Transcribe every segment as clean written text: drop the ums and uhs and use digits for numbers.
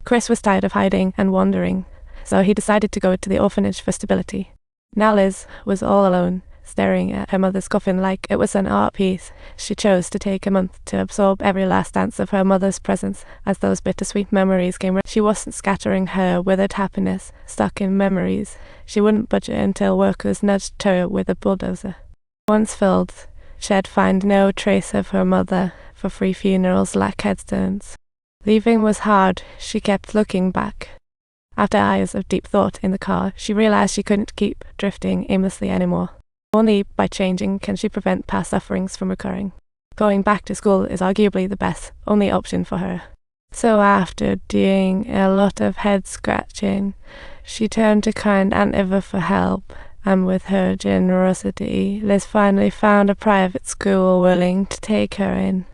Chris was tired of hiding and wandering, so he decided to go to the orphanage for stability. Now Liz was all alone, staring at her mother's coffin like it was an art piece. She chose to take a month to absorb every last ounce of her mother's presence as those bittersweet memories came. She wasn't scattering her withered happiness, stuck in memories. She wouldn't budge until workers nudged her with a bulldozer. Once filled, she'd find no trace of her mother, for free funerals lack headstones. Leaving was hard. She kept looking back. After hours of deep thought in the car, she realized she couldn't keep drifting aimlessly anymore. Only by changing can she prevent past sufferings from recurring. Going back to school is arguably the best, only option for her. So after doing a lot of head scratching, she turned to kind Aunt Eva for help, and with her generosity, Liz finally found a private school willing to take her in.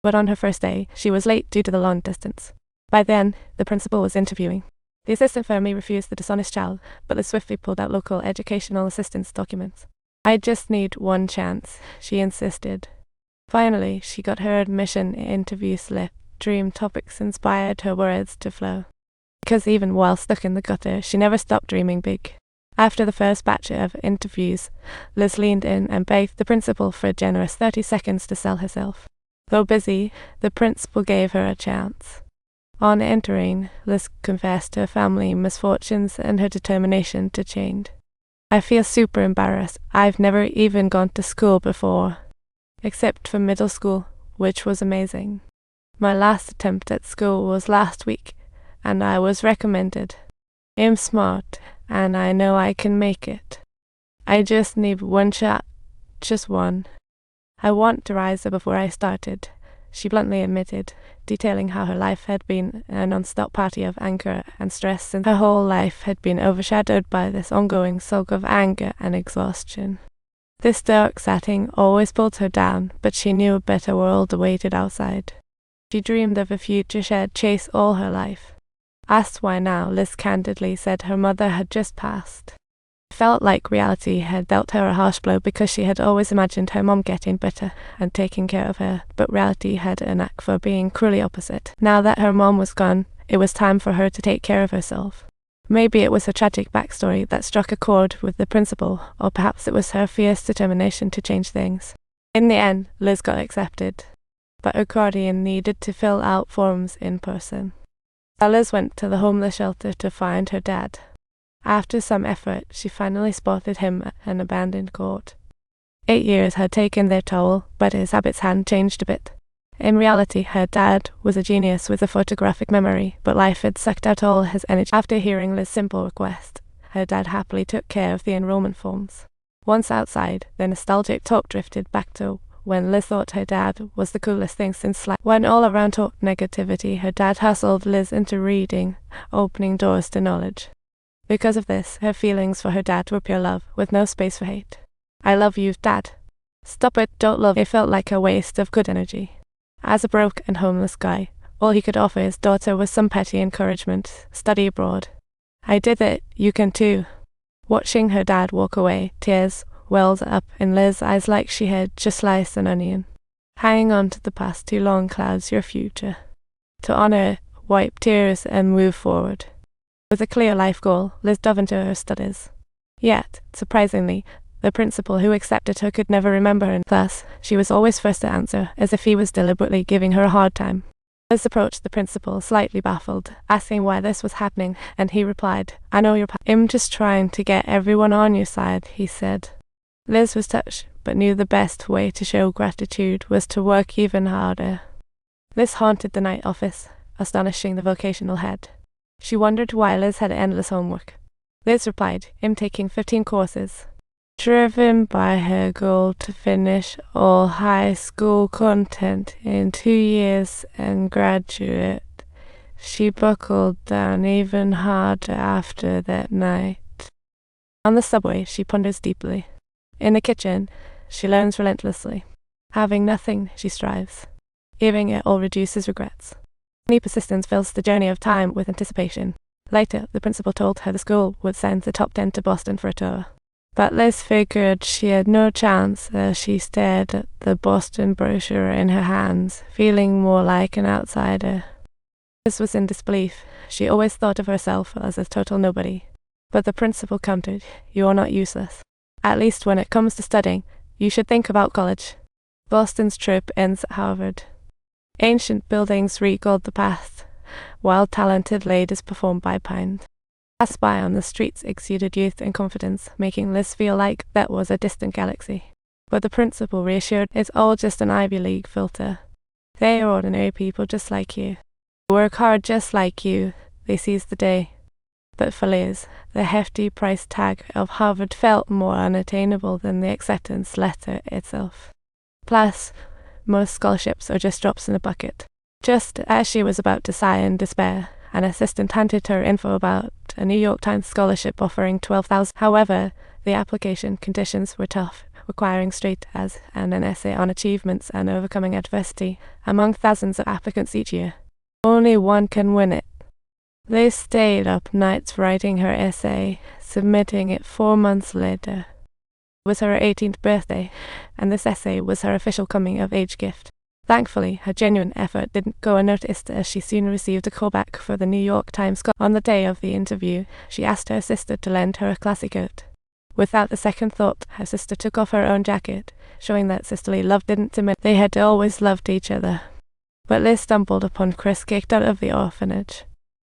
But on her first day, she was late due to the long distance. By then, the principal was interviewing. The assistant firmly refused the dishonest child, but Liz swiftly pulled out local educational assistance documents. "I just need one chance," she insisted. Finally, she got her admission interview slip. Dream topics inspired her words to flow. Because even while stuck in the gutter, she never stopped dreaming big. After the first batch of interviews, Liz leaned in and begged the principal for a generous 30 seconds to sell herself. Though busy, the principal gave her a chance. On entering, Liz confessed her family misfortunes and her determination to change. "I feel super embarrassed. I've never even gone to school before, except for middle school, which was amazing. My last attempt at school was last week, and I was recommended. I'm smart, and I know I can make it. I just need one shot, just one. I want to rise above where I started," she bluntly admitted, detailing how her life had been a non-stop party of anger and stress, since her whole life had been overshadowed by this ongoing sulk of anger and exhaustion. This dark setting always pulled her down, but she knew a better world awaited outside. She dreamed of a future she'd chased all her life. Asked why now, Liz candidly said her mother had just passed. It felt like reality had dealt her a harsh blow because she had always imagined her mom getting better and taking care of her, but reality had a knack for being cruelly opposite. Now that her mom was gone, it was time for her to take care of herself. Maybe it was her tragic backstory that struck a chord with the principal, or perhaps it was her fierce determination to change things. In the end, Liz got accepted, but her guardian needed to fill out forms in person. So Liz went to the homeless shelter to find her dad. After some effort, she finally spotted him at an abandoned court. 8 years had taken their toll, but his habits hadn't changed a bit. In reality, her dad was a genius with a photographic memory, but life had sucked out all his energy. After hearing Liz's simple request, her dad happily took care of the enrollment forms. Once outside, the nostalgic talk drifted back to when Liz thought her dad was the coolest thing since sliced. When all around talked negativity, her dad hustled Liz into reading, opening doors to knowledge. Because of this, her feelings for her dad were pure love, with no space for hate. "I love you, Dad." "Stop it, don't love." It felt like a waste of good energy. As a broke and homeless guy, all he could offer his daughter was some petty encouragement, study abroad. "I did it, you can too." Watching her dad walk away, tears welled up in Liz's eyes like she had just sliced an onion. Hanging on to the past too long clouds your future. To honor, wipe tears and move forward. With a clear life goal, Liz dove into her studies. Yet, surprisingly, the principal who accepted her could never remember her. Thus, she was always first to answer, as if he was deliberately giving her a hard time. Liz approached the principal, slightly baffled, asking why this was happening, and he replied, "I know I'm just trying to get everyone on your side," he said. Liz was touched, but knew the best way to show gratitude was to work even harder. This haunted the night office, astonishing the vocational head. She wondered why Liz had endless homework. Liz replied, "I'm taking 15 courses." Driven by her goal to finish all high school content in 2 years and graduate, she buckled down even harder after that night. On the subway, she ponders deeply. In the kitchen, she learns relentlessly. Having nothing, she strives. Giving it all reduces regrets. Any persistence fills the journey of time with anticipation. Later, the principal told her the school would send the top 10 to Boston for a tour. But Liz figured she had no chance as she stared at the Boston brochure in her hands, feeling more like an outsider. Liz was in disbelief. She always thought of herself as a total nobody. But the principal countered, "You are not useless. At least when it comes to studying, you should think about college." Boston's trip ends at Harvard. Ancient buildings recalled the past, while talented ladies performed by Pine. Pass by on the streets exuded youth and confidence, making Liz feel like that was a distant galaxy. But the principal reassured, "It's all just an Ivy League filter. They are ordinary people just like you. They work hard just like you. They seize the day." But for Liz, the hefty price tag of Harvard felt more unattainable than the acceptance letter itself. Plus, most scholarships are just drops in a bucket. Just as she was about to sigh in despair, an assistant handed her info about a New York Times scholarship offering $12,000. However, the application conditions were tough, requiring straight A's and an essay on achievements and overcoming adversity among thousands of applicants each year. Only one can win it. Liz stayed up nights writing her essay, submitting it 4 months later. It was her 18th birthday, and this essay was her official coming-of-age gift. Thankfully, her genuine effort didn't go unnoticed, as she soon received a callback for the New York Times. On the day of the interview, she asked her sister to lend her a classy coat. Without a second thought, her sister took off her own jacket, showing that sisterly love didn't diminish. They had always loved each other. But Liz stumbled upon Chris kicked out of the orphanage.